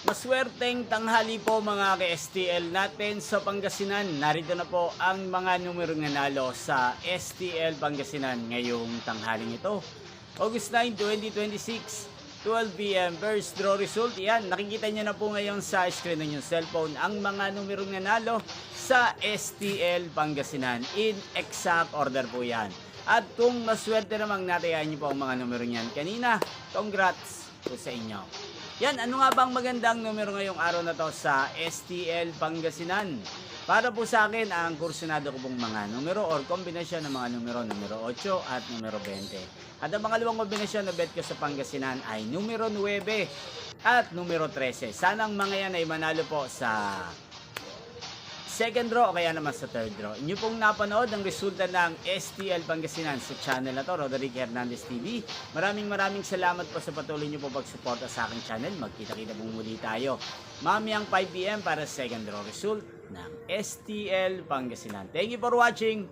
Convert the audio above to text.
Maswerteng tanghali po mga ka-STL natin sa Pangasinan. Narito na po ang mga numerong nanalo sa STL Pangasinan ngayong tanghaling ito. August 9, 2026, 12 p.m. First draw result. Yan, nakikita nyo na po ngayon sa screen ng yung cellphone ang mga numerong nanalo sa STL Pangasinan. In exact order po yan. At kung maswerte namang natayan nyo po ang mga numero niyan kanina, congrats po sa inyo. Yan, ano nga bang magandang numero ngayong araw na to sa STL Pangasinan? Para po sa akin, ang kursunado ko pong mga numero or kombinasyon ng mga numero 8 at numero 20. At ang pangalawang kombinasyon na bet ko sa Pangasinan ay numero 9 at numero 13. Sanang mga yan ay manalo po sa second draw o kaya naman sa third draw. Inyo pong napanood ang resulta ng STL Pangasinan sa channel na to, Roderick Hernandez TV. Maraming salamat po sa patuloy nyo po pagsuporta sa aking channel. Magkita-kita pong muli tayo mamayang 5 p.m. para sa second draw result ng STL Pangasinan. Thank you for watching.